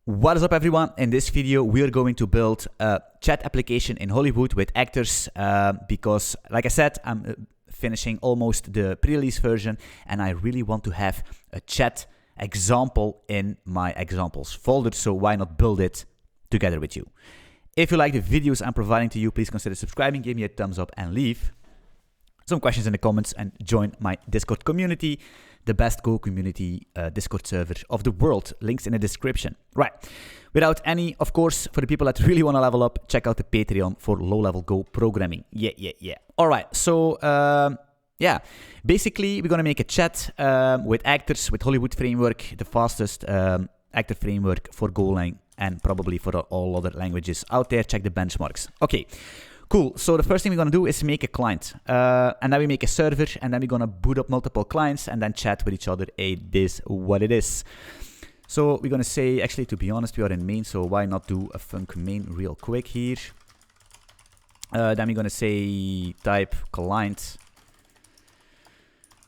What is up, everyone? In this video, we are going to build a chat application in Hollywood with actors because, like I said, I'm finishing almost the pre-release version and I really want to have a chat example in my examples folder, so why not build it together with you? If you like the videos I'm providing to you, please consider subscribing, give me a thumbs up and leave some questions in the comments and join my Discord community, the best Go community Discord server of the world. Links in the description. Right. Without any, of course, for the people that really want to level up, check out the Patreon for low-level Go programming. Yeah. All right. So, yeah. Basically, we're going to make a chat with actors, with Hollywood Framework, the fastest actor framework for Golang and probably for all other languages out there. Check the benchmarks. Okay. Cool. So the first thing we're going to do is make a client. And then we make a server, and then we're going to boot up multiple clients and then chat with each other. Hey, this what it is. So we're going to say, actually, to be honest, we are in main, so why not do a func main real quick here. Then we're going to say type client.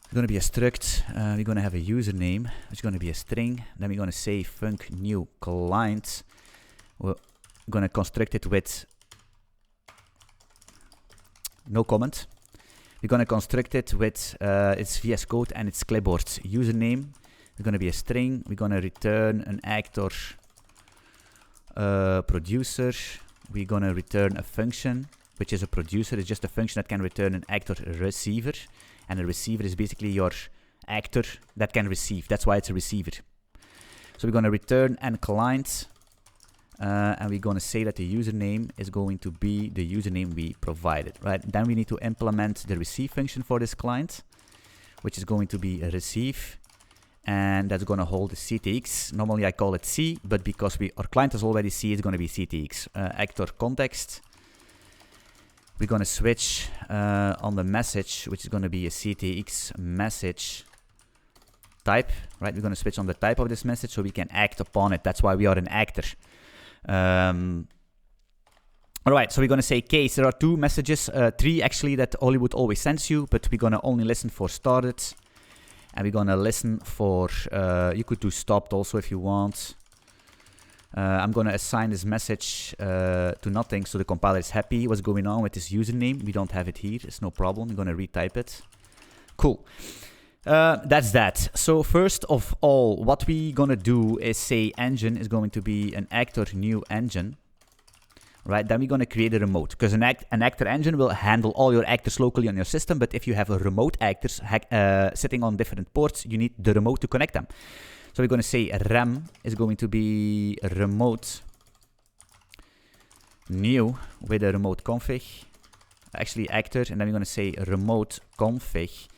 It's going to be a struct. We're going to have a username, which is going to be a string. Then we're going to say func new client. We're going to construct it with no comment. We're going to construct it with its VS Code and its clipboard username. It's going to be a string. We're going to return an actor producer. We're going to return a function, which is a producer. It's just a function that can return an actor receiver. And a receiver is basically your actor that can receive. That's why it's a receiver. So we're going to return an client. And we're going to say that the username is going to be the username we provided, right? Then we need to implement the receive function for this client, which is going to be a receive, and that's going to hold the CTX. Normally I call it C, but because our client is already C, it's going to be CTX. Actor context. We're going to switch on the message, which is going to be a CTX message type, right? We're going to switch on the type of this message so we can act upon it. That's why we are an actor. All right, so we're going to say case. There are two messages, three actually, that Hollywood always sends you, but we're going to only listen for started. And we're going to listen for, you could do stopped also if you want. I'm going to assign this message to nothing, so the compiler is happy. What's going on with this username? We don't have it here. It's no problem. We're going to retype it. Cool. That's that. So first of all, what we're gonna do is say engine is going to be an actor new engine, right? Then we're gonna create a remote, because an actor engine will handle all your actors locally on your system. But if you have a remote actors sitting on different ports, you need the remote to connect them. So we're gonna say rem is going to be a remote new with a remote config, actually actor, and then we're gonna say remote config.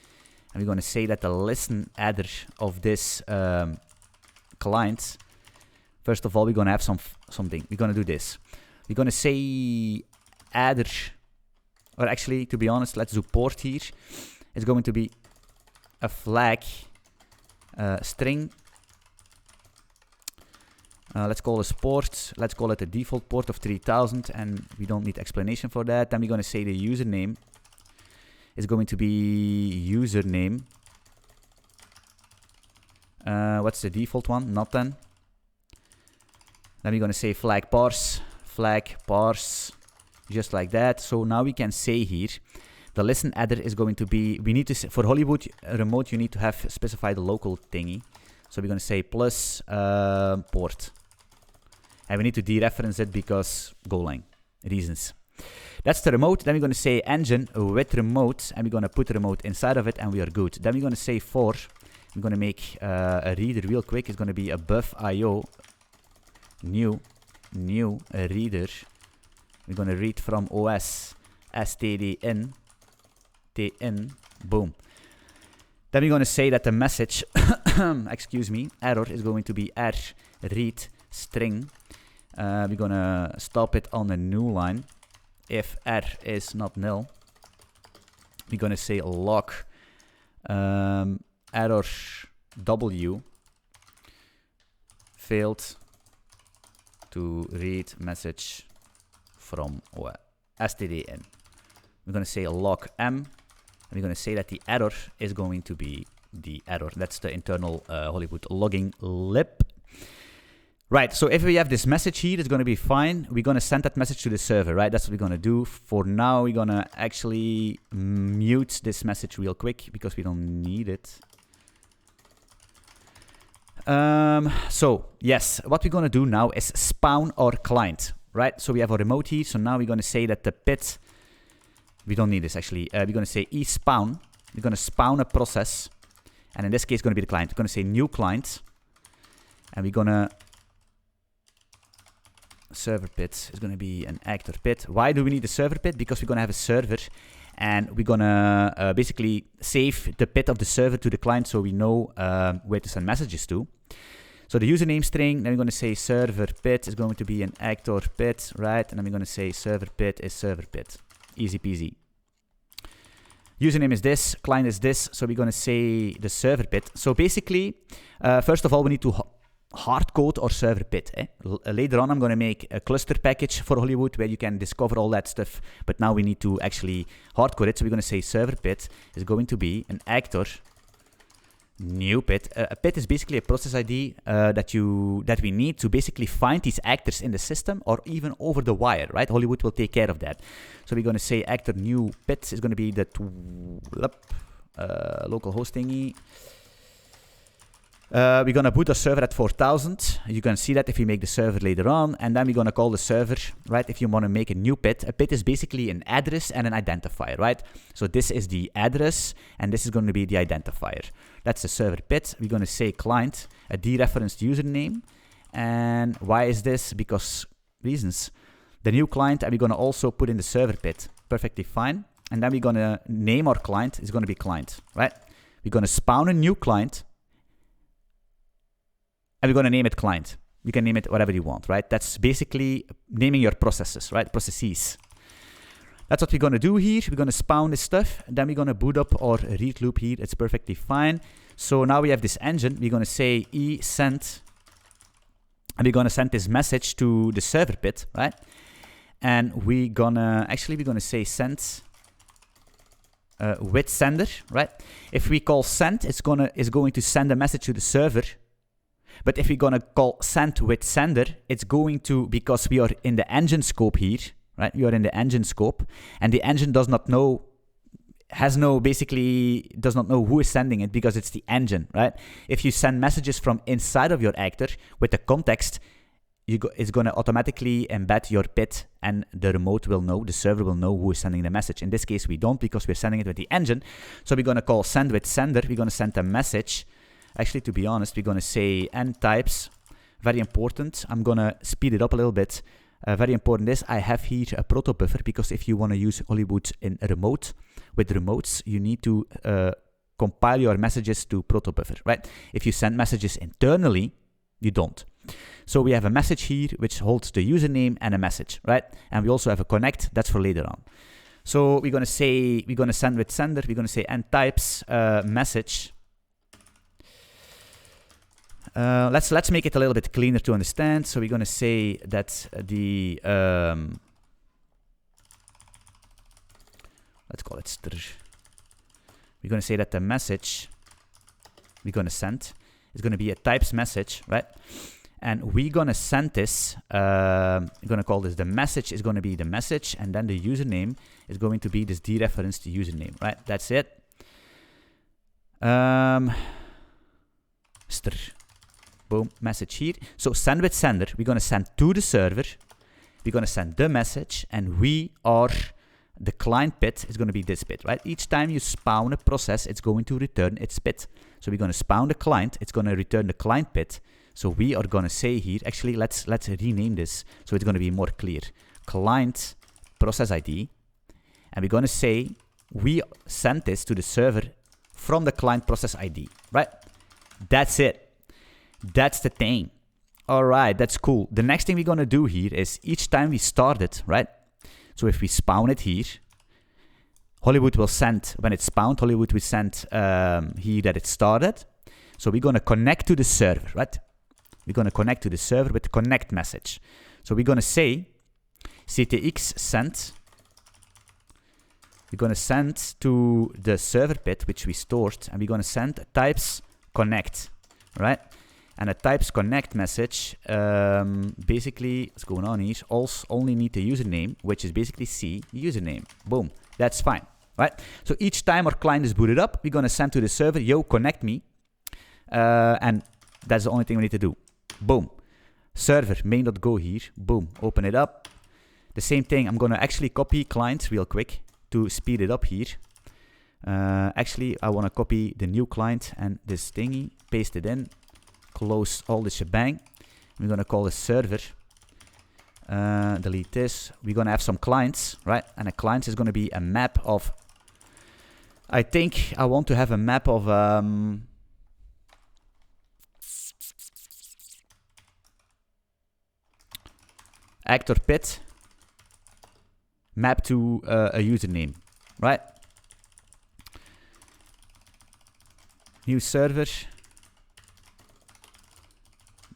And we're going to say that the listen adder of this client, first of all, we're going to have something. We're going to do this. We're going to say adder, or actually, to be honest, let's do port here. It's going to be a flag string. Let's call this port. Let's call it a default port of 3000, and we don't need explanation for that. Then we're going to say the username is going to be username. What's the default one? Nothing. Then we're going to say flag parse, just like that. So now we can say here, the listen adder is going to be, we need to, for Hollywood remote, you need to have specified the local thingy. So we're going to say plus port. And we need to dereference it because Golang reasons. That's the remote. Then we're going to say engine with remote, and we're going to put remote inside of it, and we are good. Then we're going to say for, we're going to make a reader real quick. It's going to be a buff IO new reader. We're going to read from OS std in, boom. Then we're going to say that the message, excuse me, error is going to be r read string. We're going to stop it on a new line. If r is not null, we're going to say log error w failed to read message from std in. We're going to say log m, and we're going to say that the error is going to be the error. That's the internal Hollywood logging lib. Right, so if we have this message here, it's going to be fine. We're going to send that message to the server, right? That's what we're going to do. For now, we're going to actually mute this message real quick because we don't need it. So, yes, what we're going to do now is spawn our client, right? So we have our remote here. So now we're going to say that the pit, we don't need this actually. We're going to say espawn. We're going to spawn a process. And in this case, it's going to be the client. We're going to say new client. And we're going to server pit is going to be an actor pit. Why do we need a server pit? Because we're going to have a server and we're going to basically save the pit of the server to the client so we know where to send messages to. So the username string, then we're going to say server pit is going to be an actor pit, right? And then we're going to say server pit is server pit. Easy peasy. Username is this, client is this, so we're going to say the server pit. So basically, first of all, we need to hard code or server pit. Later on, I'm going to make a cluster package for Hollywood where you can discover all that stuff. But now we need to actually hard code it. So we're going to say server pit is going to be an actor new pit. A pit is basically a process ID that we need to basically find these actors in the system or even over the wire, right? Hollywood will take care of that. So we're going to say actor new pit is going to be the local host thingy. We're going to boot our server at 4000. You can see that if we make the server later on. And then we're going to call the server, right? If you want to make a new pit. A pit is basically an address and an identifier, right? So this is the address and this is going to be the identifier. That's the server pit. We're going to say client, a dereferenced username. And why is this? Because reasons. The new client, and we're going to also put in the server pit. Perfectly fine. And then we're going to name our client. It's going to be client, right? We're going to spawn a new client. And we're going to name it client. You can name it whatever you want, right? That's basically naming your processes, right? Processes. That's what we're going to do here. We're going to spawn this stuff. Then we're going to boot up our read loop here. It's perfectly fine. So now we have this engine. We're going to say send. And we're going to send this message to the server pit, right? And we're going to say send with sender, right? If we call send, it's going to send a message to the server. But if we're going to call send with sender, it's going to, because we are in the engine scope here, right? We are in the engine scope, and the engine does not know who is sending it because it's the engine, right? If you send messages from inside of your actor with the context, it's going to automatically embed your pit, and the remote will know, the server will know who is sending the message. In this case, we don't because we're sending it with the engine. So we're going to call send with sender. We're going to send a message. Actually, to be honest, we're going to say end types. Very important. I'm going to speed it up a little bit. Very important is I have here a proto buffer because if you want to use Hollywood in a remote, with remotes, you need to compile your messages to proto buffer, right? If you send messages internally, you don't. So we have a message here which holds the username and a message, right? And we also have a connect. That's for later on. So we're going to send with sender. We're going to say end types message. Let's make it a little bit cleaner to understand. So we're going to say that the let's call it str. We're going to say that the message we're going to send is going to be a types message, right? And we're going to send this. We're going to call this the message is going to be the message, and then the username is going to be this dereferenced username, right? That's it. Str. Boom, message here. So send with sender, we're going to send to the server. We're going to send the message, and we are the client pit is going to be this bit, right? Each time you spawn a process, it's going to return its bit. So we're going to spawn the client, it's going to return the client bit. So we are going to say here, actually, let's rename this so it's going to be more clear. Client process ID, and we're going to say we send this to the server from the client process ID, right? That's it. That's the thing. All right, that's cool. The next thing we're going to do here is each time we start it, right? So if we spawn it here, Hollywood will send, when it's spawned, Hollywood will send here that it started. So we're going to connect to the server, right? We're going to connect to the server with the connect message. So we're going to say ctx send. We're going to send to the server pit, which we stored, and we're going to send types connect, right? And a types connect message, basically, what's going on here? Also only need the username, which is basically C username. Boom, that's fine, right? So each time our client is booted up, we're gonna send to the server, yo, connect me. And that's the only thing we need to do. Boom. Server, main.go here, boom, open it up. The same thing, I'm gonna actually copy client real quick to speed it up here. Actually, I wanna copy the new client and this thingy, paste it in. Close all the shebang. We're gonna call a server. Delete this. We're gonna have some clients, right? And a client is gonna be a map of. I think I want to have a map of actor pit map to a username, right? New server.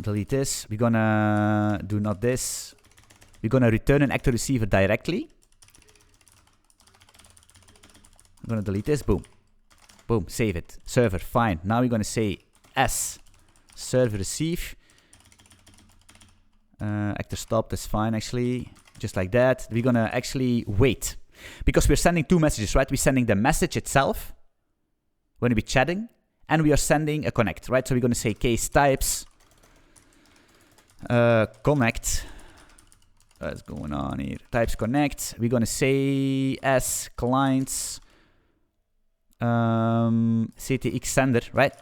Delete this. We're gonna do not this. We're gonna return an actor receiver directly. I'm gonna delete this. Boom. Boom. Save it. Server. Fine. Now we're gonna say S server receive. Actor stop. That's fine actually. Just like that. We're gonna actually wait. Because we're sending two messages, right? We're sending the message itself when we're chatting. And we are sending a connect, right? So we're gonna say case types. Connect. What's going on here? Types connect. We're gonna say as clients CTX sender, right?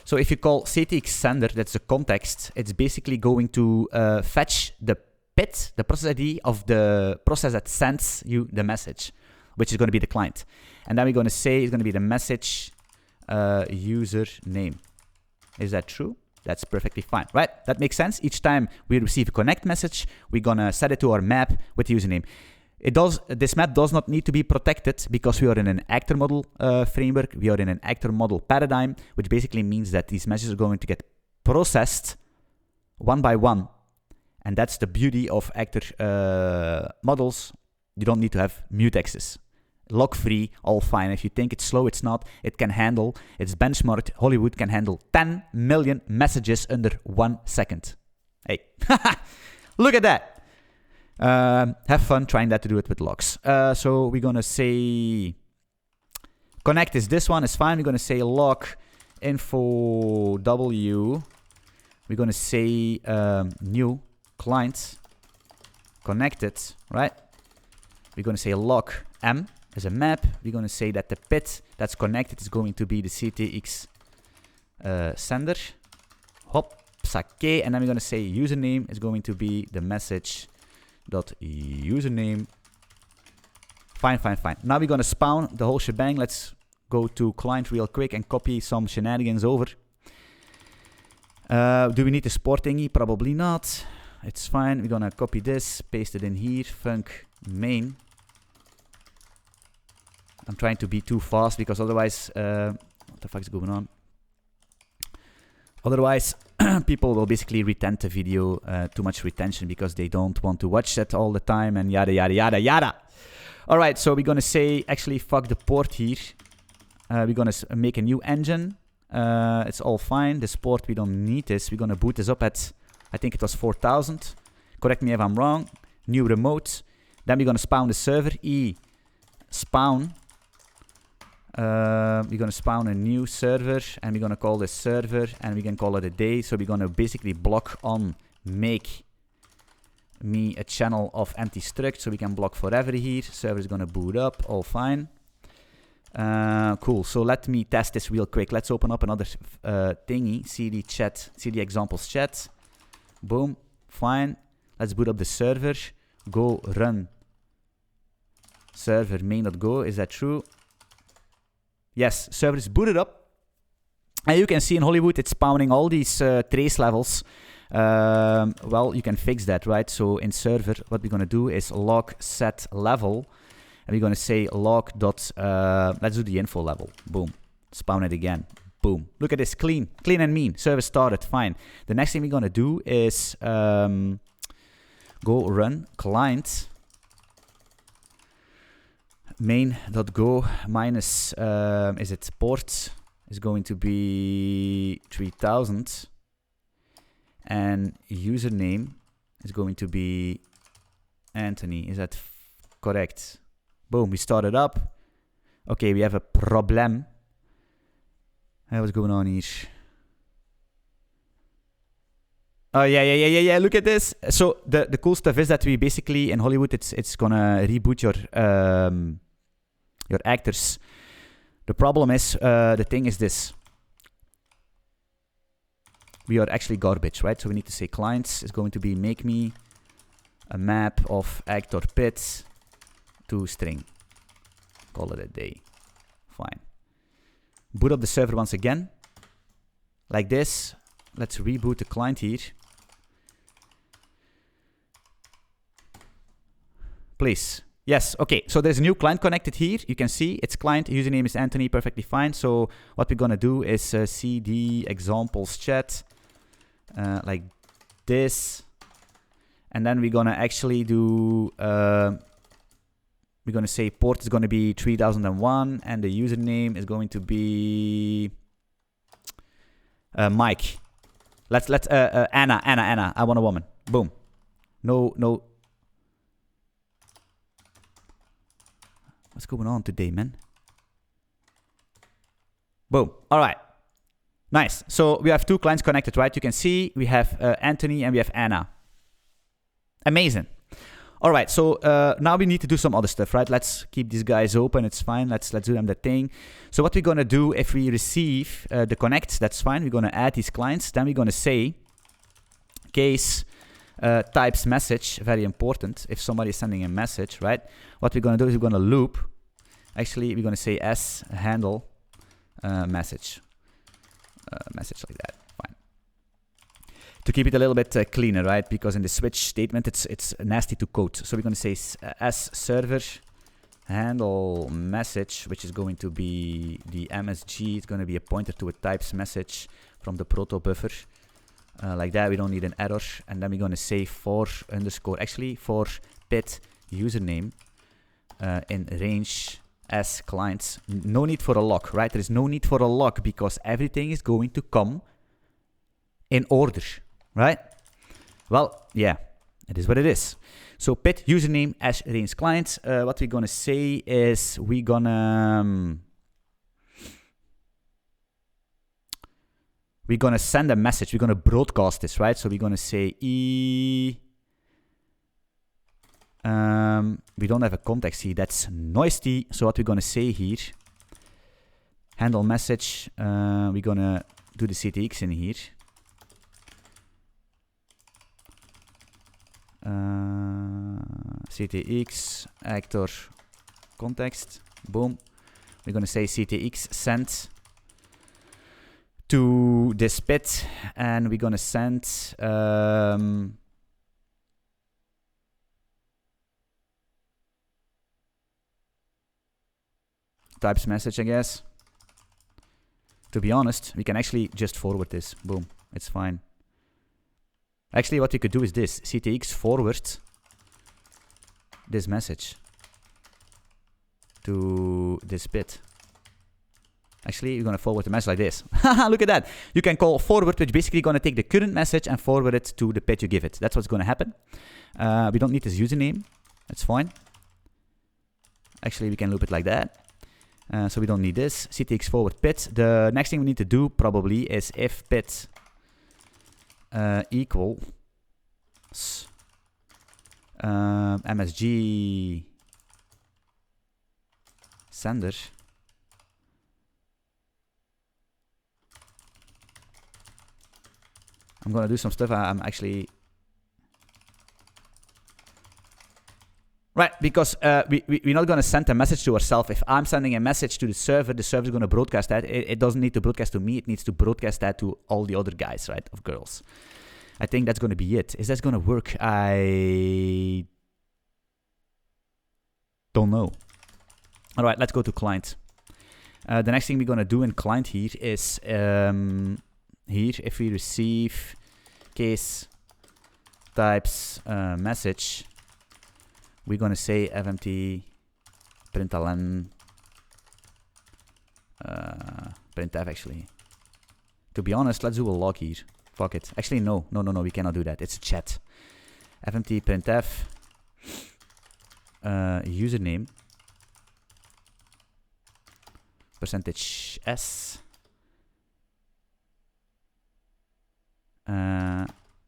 So if you call CTX sender, that's the context. It's basically going to fetch the PID, the process ID of the process that sends you the message, which is going to be the client. And then we're going to say it's going to be the message user name. Is that true? That's perfectly fine, right? That makes sense. Each time we receive a connect message, we're gonna set it to our map with the username. This map does not need to be protected because we are in an actor model framework. We are in an actor model paradigm, which basically means that these messages are going to get processed one by one. And that's the beauty of actor models. You don't need to have mutexes. Log-free, all fine. If you think it's slow, it's not. It can handle, it's benchmarked. Hollywood can handle 10 million messages under 1 second. Hey, look at that. Have fun trying that to do it with logs. So we're going to say connect is this one, is fine. We're going to say log info W. We're going to say new client connected, right? We're going to say log M as a map. We're going to say that the PID that's connected is going to be the CTX sender. Hop, sake. And then we're going to say username is going to be the message.username. Fine, fine, fine. Now we're going to spawn the whole shebang. Let's go to client real quick and copy some shenanigans over. Do we need the sport thingy? Probably not. It's fine. We're going to copy this, paste it in here. Func main. I'm trying to be too fast because otherwise, what the fuck is going on? Otherwise, people will basically retent the video, too much retention because they don't want to watch it all the time and yada, yada, yada, yada. All right, so we're going to say, actually, fuck the port here. We're going to make a new engine. It's all fine. This port, we don't need this. We're going to boot this up at, I think it was 4000. Correct me if I'm wrong. New remote. Then we're going to spawn the server. Spawn. We're going to spawn a new server and we're going to call this server and we can call it a day. So we're going to basically block on make me a channel of empty struct so we can block forever here. Server is going to boot up, all fine. Cool, so let me test this real quick. Let's open up another thingy, cd chat, cd examples chat. Boom, fine. Let's boot up the server. Go run server main.go, is that true? Yes, server is booted up. And you can see in Hollywood it's spawning all these trace levels. Well, you can fix that, right? So in server, what we're going to do is log set level. And we're going to say log dot, let's do the info level. Boom. Spawn it again. Boom. Look at this. Clean. Clean and mean. Server started. Fine. The next thing we're going to do is go run client main.go minus, is it port? Is going to be 3000. and username is going to be Anthony. Is that correct? Boom, we started up. Okay, we have a problem. Hey, what's going on here? Oh yeah. Look at this. So the cool stuff is that we basically in Hollywood it's gonna reboot your actors. The problem is the thing is this. We are actually garbage, right? So we need to say clients is going to be make me a map of actor pit to string. Call it a day. Fine. Boot up the server once again. Like this. Let's reboot the client here. Please. Yes, okay. So there's a new client connected here. You can see it's client. Username is Anthony. Perfectly fine. So what we're going to do is cd examples chat. Like this. And then we're going to actually do... we're going to say port is going to be 3001. And the username is going to be... Mike. Let's Anna. I want a woman. Boom. No. What's going on today, man? Boom. All right. Nice. So we have two clients connected, right? You can see we have Anthony and we have Anna. Amazing. All right. So now we need to do some other stuff, right? Let's keep these guys open. It's fine. Let's do them the thing. So what we're going to do if we receive the connects, that's fine. We're going to add these clients. Then we're going to say case types message. Very important. If somebody is sending a message, right? What we're going to do is we're going to loop. Actually, we're going to say s handle message. Message like that. Fine. To keep it a little bit cleaner, right? Because in the switch statement, it's nasty to code. So we're going to say s server handle message, which is going to be the MSG. It's going to be a pointer to a types message from the proto buffer. Like that, we don't need an error. And then we're going to say for pit username in range as clients. No need for a lock, right? There is no need for a lock because everything is going to come in order, right? Well, yeah, it is what it is. So pit username as range clients. What we're going to say is we're going to send a message. We're going to broadcast this, right? So we're going to say we don't have a context here. That's noisy. So what we're going to say here, handle message. We're going to do the CTX in here. CTX actor context. Boom. We're going to say CTX send to this pit, and we're going to send types message, I guess. To be honest, we can actually just forward this. Boom. It's fine. Actually, what we could do is this. CTX forward this message to this bit. Actually, you're going to forward the message like this. Look at that. You can call forward, which basically going to take the current message and forward it to the pit you give it. That's what's going to happen. We don't need this username. That's fine. Actually, we can loop it like that. So we don't need this. CTX forward pit. The next thing we need to do probably is if pit equals MSG sender. I'm gonna do some stuff. I'm actually right because we're not gonna send a message to ourselves. If I'm sending a message to the server is gonna broadcast that. It doesn't need to broadcast to me. It needs to broadcast that to all the other guys, right? Of girls. I think that's gonna be it. Is that gonna work? I don't know. All right, let's go to client. The next thing we're gonna do in client here is here if we receive case types message, we're gonna say fmt println printf. Actually, to be honest, let's do a log here. Fuck it. Actually, no. No, we cannot do that. It's a chat. fmt printf username %s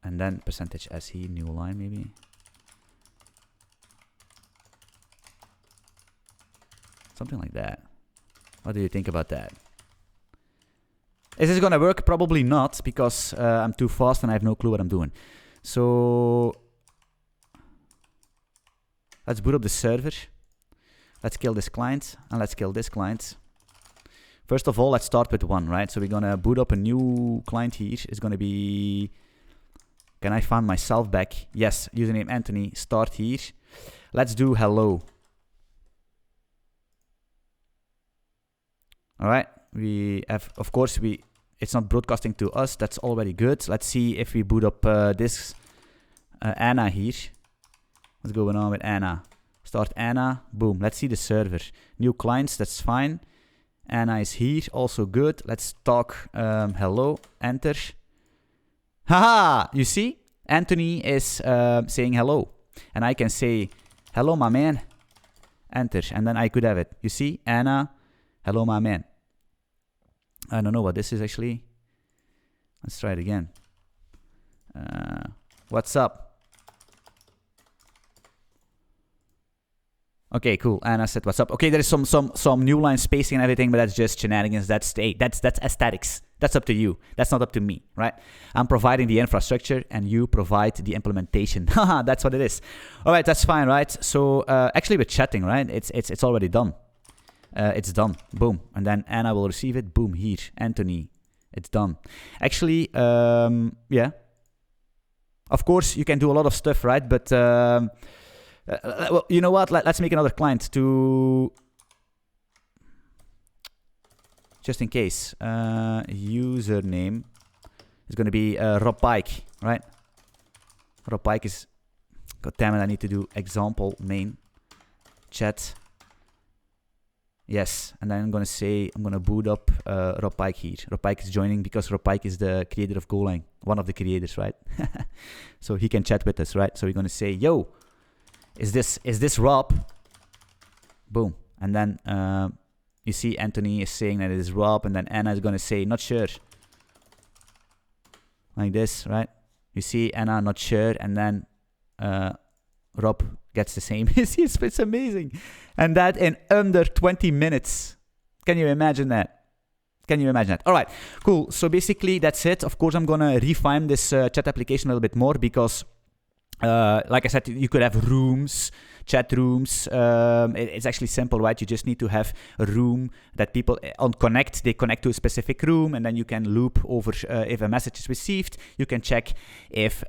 and then %s here, new line maybe. Something like that. What do you think about that? Is this gonna work? Probably not, because I'm too fast and I have no clue what I'm doing. So let's boot up the server. Let's kill this client and let's kill this client. First of all, let's start with one, right? So we're gonna boot up a new client here. It's gonna be, can I find myself back? Yes, username Anthony, start here. Let's do hello. All right, we have, of course, it's not broadcasting to us. That's already good. Let's see if we boot up this Anna here. What's going on with Anna? Start Anna, boom. Let's see the server. New clients, that's fine. Anna is here, also good. Let's talk hello, enter. Haha, you see? Anthony is saying hello. And I can say, hello, my man. Enter, and then I could have it. You see? Anna, hello, my man. I don't know what this is actually. Let's try it again. What's up? Okay, cool. Anna said, "What's up?" Okay, there is some new line spacing and everything, but that's just shenanigans. That's aesthetics. That's up to you. That's not up to me, right? I'm providing the infrastructure, and you provide the implementation. Haha, that's what it is. All right, that's fine, right? So actually, with chatting, right? It's already done. It's done. Boom, and then Anna will receive it. Boom, here, Anthony. It's done. Actually, yeah. Of course, you can do a lot of stuff, right? But well, you know what? Let's make another client to, just in case. Username is going to be Rob Pike, right? Rob Pike is, god damn it, I need to do example main chat. Yes, and then I'm going to say, I'm going to boot up Rob Pike here. Rob Pike is joining because Rob Pike is the creator of Golang, one of the creators, right? So he can chat with us, right? So we're going to say, yo, is this Rob? Boom. And then you see Anthony is saying that it is Rob, and then Anna is going to say, not sure. Like this, right? You see Anna, not sure, and then Rob gets the same. It's amazing. And that in under 20 minutes. Can you imagine that? Can you imagine that? All right, cool. So basically that's it. Of course, I'm going to refine this chat application a little bit more because like I said, you could have rooms, chat rooms. It's actually simple, right? You just need to have a room that people on connect. They connect to a specific room, and then you can loop over if a message is received. You can check if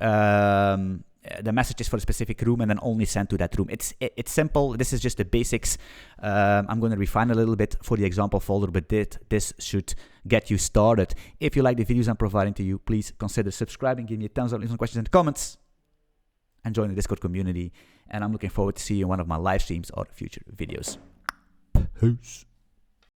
the message is for a specific room, and then only send to that room. It's simple. This is just the basics. I'm going to refine a little bit for the example folder, but this should get you started. If you like the videos I'm providing to you, please consider subscribing. Give me a thumbs up, leave some questions in the comments, and join the Discord community. And I'm looking forward to seeing you in one of my live streams or future videos. Peace.